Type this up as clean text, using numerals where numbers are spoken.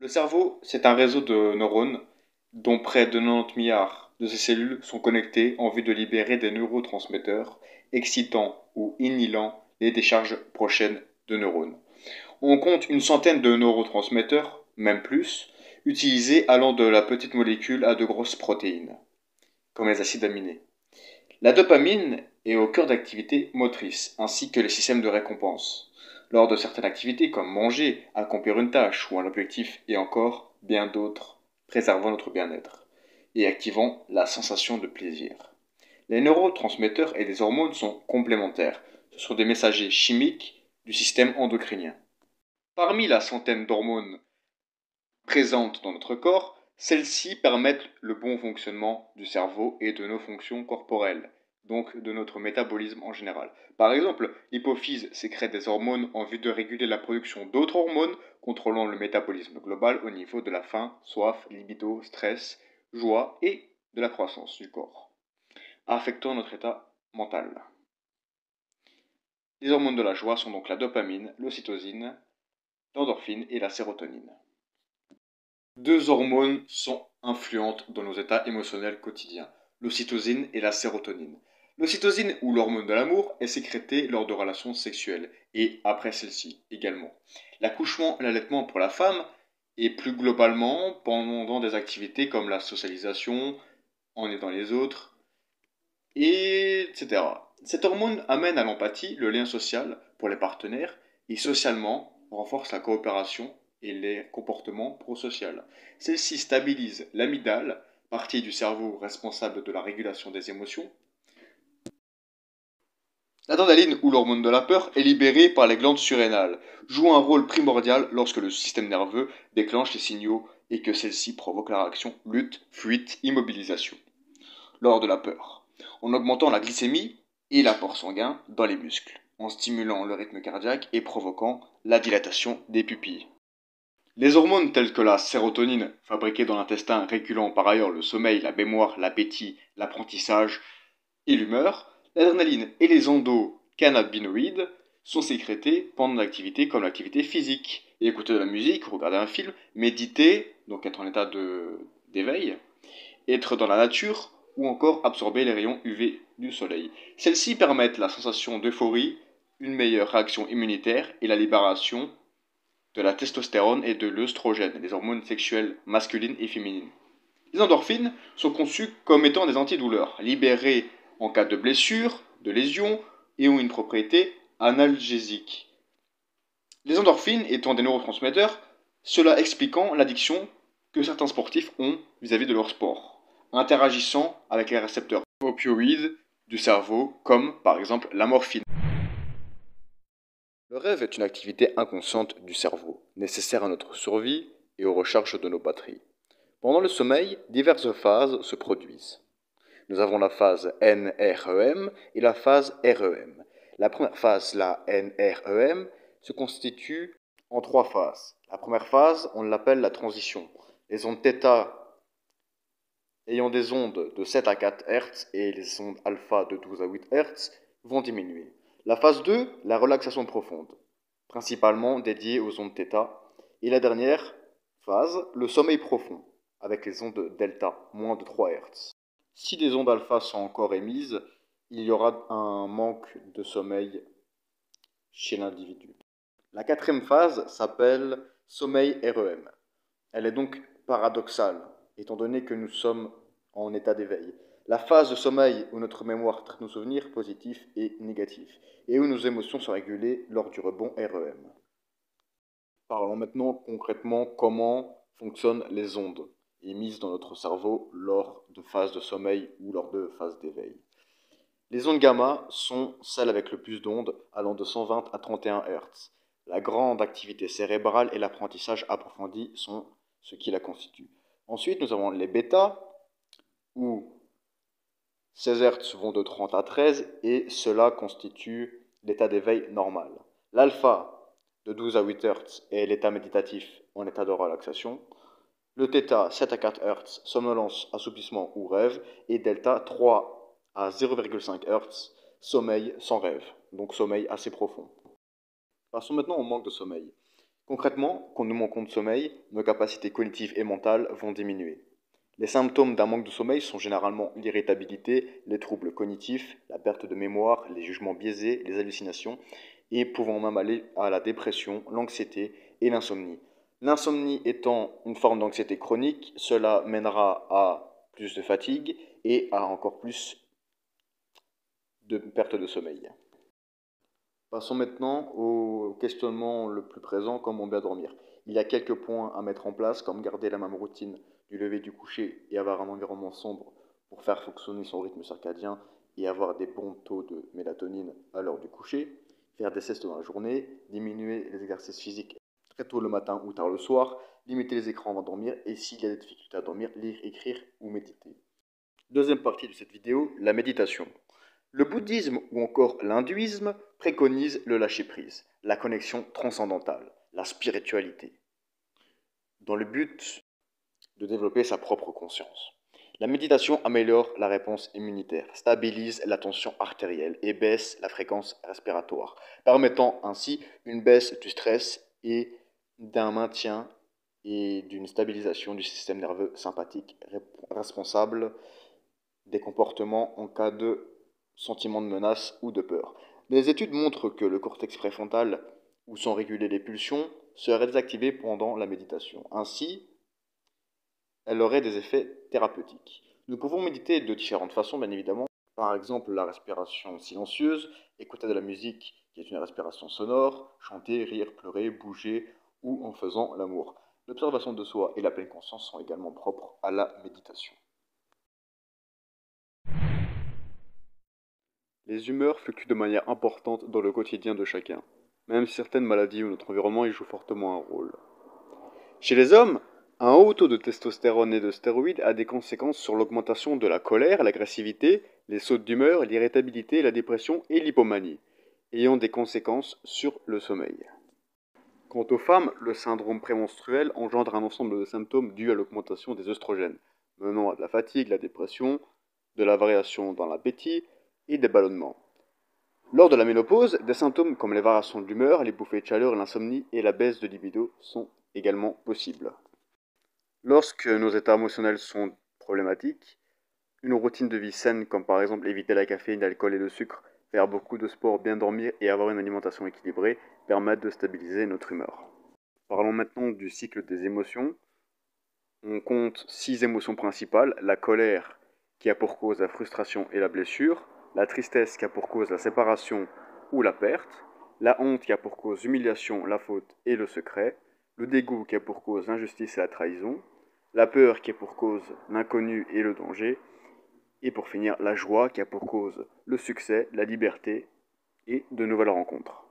Le cerveau, c'est un réseau de neurones dont près de 90 milliards de ces cellules sont connectées en vue de libérer des neurotransmetteurs excitant ou inhibant les décharges prochaines de neurones. On compte une centaine de neurotransmetteurs, même plus, utilisés allant de la petite molécule à de grosses protéines, comme les acides aminés. La dopamine est au cœur d'activités motrices, ainsi que les systèmes de récompense, lors de certaines activités comme manger, accomplir une tâche ou un objectif, et encore bien d'autres, préservant notre bien-être et activant la sensation de plaisir. Les neurotransmetteurs et les hormones sont complémentaires. Ce sont des messagers chimiques du système endocrinien. Parmi la centaine d'hormones présentes dans notre corps, celles-ci permettent le bon fonctionnement du cerveau et de nos fonctions corporelles, donc de notre métabolisme en général. Par exemple, l'hypophyse sécrète des hormones en vue de réguler la production d'autres hormones contrôlant le métabolisme global au niveau de la faim, soif, libido, stress, joie et de la croissance du corps, affectant notre état mental. Les hormones de la joie sont donc la dopamine, l'ocytocine, l'endorphine et la sérotonine. Deux hormones sont influentes dans nos états émotionnels quotidiens, l'ocytocine et la sérotonine. L'ocytocine, ou l'hormone de l'amour, est sécrétée lors de relations sexuelles, et après celles-ci également. L'accouchement et l'allaitement pour la femme, et plus globalement pendant des activités comme la socialisation, en aidant les autres, etc. Cette hormone amène à l'empathie, le lien social pour les partenaires, et socialement renforce la coopération et les comportements prosociaux. Celle-ci stabilise l'amygdale, partie du cerveau responsable de la régulation des émotions. L'adrénaline, ou l'hormone de la peur, est libérée par les glandes surrénales, joue un rôle primordial lorsque le système nerveux déclenche les signaux et que celle-ci provoque la réaction lutte, fuite, immobilisation. Lors de la peur, en augmentant la glycémie et l'apport sanguin dans les muscles, en stimulant le rythme cardiaque et provoquant la dilatation des pupilles. Les hormones telles que la sérotonine, fabriquée dans l'intestin, régulant par ailleurs le sommeil, la mémoire, l'appétit, l'apprentissage et l'humeur, l'adrénaline et les endocannabinoïdes sont sécrétés pendant l'activité comme l'activité physique. Et écouter de la musique, regarder un film, méditer, donc être en état d'éveil, être dans la nature ou encore absorber les rayons UV du soleil. Celles-ci permettent la sensation d'euphorie, une meilleure réaction immunitaire et la libération de la testostérone et de l'œstrogène, les hormones sexuelles masculines et féminines. Les endorphines sont conçues comme étant des antidouleurs, libérées en cas de blessure, de lésion et ont une propriété analgésique. Les endorphines étant des neurotransmetteurs, cela expliquant l'addiction que certains sportifs ont vis-à-vis de leur sport, interagissant avec les récepteurs opioïdes du cerveau, comme par exemple la morphine. Le rêve est une activité inconsciente du cerveau, nécessaire à notre survie et aux recharges de nos batteries. Pendant le sommeil, diverses phases se produisent. Nous avons la phase NREM et la phase REM. La première phase, la NREM, se constitue en trois phases. La première phase, on l'appelle la transition. Les ondes θ ayant des ondes de 7 à 4 Hz et les ondes alpha de 12 à 8 Hz vont diminuer. La phase 2, la relaxation profonde, principalement dédiée aux ondes θ. Et la dernière phase, le sommeil profond, avec les ondes delta, moins de 3 Hz. Si des ondes alpha sont encore émises, il y aura un manque de sommeil chez l'individu. La quatrième phase s'appelle sommeil REM. Elle est donc paradoxale, étant donné que nous sommes en état d'éveil. La phase de sommeil où notre mémoire traite nos souvenirs positifs et négatifs, et où nos émotions sont régulées lors du rebond REM. Parlons maintenant concrètement comment fonctionnent les ondes émises dans notre cerveau lors de phases de sommeil ou lors de phases d'éveil. Les ondes gamma sont celles avec le plus d'ondes, allant de 120 à 31 Hz. La grande activité cérébrale et l'apprentissage approfondi sont ce qui la constituent. Ensuite, nous avons les bêta, où 16 Hz vont de 30 à 13, et cela constitue l'état d'éveil normal. L'alpha, de 12 à 8 Hz, est l'état méditatif en état de relaxation. Le θ, 7 à 4 Hz, somnolence, assouplissement ou rêve. Et delta, 3 à 0,5 Hz, sommeil sans rêve, donc sommeil assez profond. Passons maintenant au manque de sommeil. Concrètement, quand nous manquons de sommeil, nos capacités cognitives et mentales vont diminuer. Les symptômes d'un manque de sommeil sont généralement l'irritabilité, les troubles cognitifs, la perte de mémoire, les jugements biaisés, les hallucinations, et pouvant même aller à la dépression, l'anxiété et l'insomnie. L'insomnie étant une forme d'anxiété chronique, cela mènera à plus de fatigue et à encore plus de perte de sommeil. Passons maintenant au questionnement le plus présent, comment bien dormir. Il y a quelques points à mettre en place, comme garder la même routine du lever du coucher et avoir un environnement sombre pour faire fonctionner son rythme circadien et avoir des bons taux de mélatonine à l'heure du coucher, faire des siestes dans la journée, diminuer les exercices physiques très tôt le matin ou tard le soir, limiter les écrans avant de dormir et s'il y a des difficultés à dormir, lire, écrire ou méditer. Deuxième partie de cette vidéo, la méditation. Le bouddhisme ou encore l'hindouisme préconisent le lâcher-prise, la connexion transcendantale, la spiritualité, dans le but de développer sa propre conscience. La méditation améliore la réponse immunitaire, stabilise la tension artérielle et baisse la fréquence respiratoire, permettant ainsi une baisse du stress et d'un maintien et d'une stabilisation du système nerveux sympathique responsable des comportements en cas de sentiment de menace ou de peur. Les études montrent que le cortex préfrontal, où sont régulées les pulsions, serait désactivé pendant la méditation. Ainsi, elle aurait des effets thérapeutiques. Nous pouvons méditer de différentes façons, bien évidemment. Par exemple, la respiration silencieuse, écouter de la musique qui est une respiration sonore, chanter, rire, pleurer, bouger ou en faisant l'amour. L'observation de soi et la pleine conscience sont également propres à la méditation. Les humeurs fluctuent de manière importante dans le quotidien de chacun. Même certaines maladies ou notre environnement y jouent fortement un rôle. Chez les hommes, un haut taux de testostérone et de stéroïdes a des conséquences sur l'augmentation de la colère, l'agressivité, les sautes d'humeur, l'irritabilité, la dépression et l'hypomanie, ayant des conséquences sur le sommeil. Quant aux femmes, le syndrome prémenstruel engendre un ensemble de symptômes dus à l'augmentation des œstrogènes, menant à de la fatigue, la dépression, de la variation dans l'appétit et des ballonnements. Lors de la ménopause, des symptômes comme les variations d'humeur, les bouffées de chaleur, l'insomnie et la baisse de libido sont également possibles. Lorsque nos états émotionnels sont problématiques, une routine de vie saine comme par exemple éviter la caféine, l'alcool et le sucre, faire beaucoup de sport, bien dormir et avoir une alimentation équilibrée permettent de stabiliser notre humeur. Parlons maintenant du cycle des émotions. On compte 6 émotions principales, la colère qui a pour cause la frustration et la blessure, la tristesse qui a pour cause la séparation ou la perte, la honte qui a pour cause l'humiliation, la faute et le secret, le dégoût qui a pour cause l'injustice et la trahison, la peur qui a pour cause l'inconnu et le danger, et pour finir la joie qui a pour cause le succès, la liberté et de nouvelles rencontres.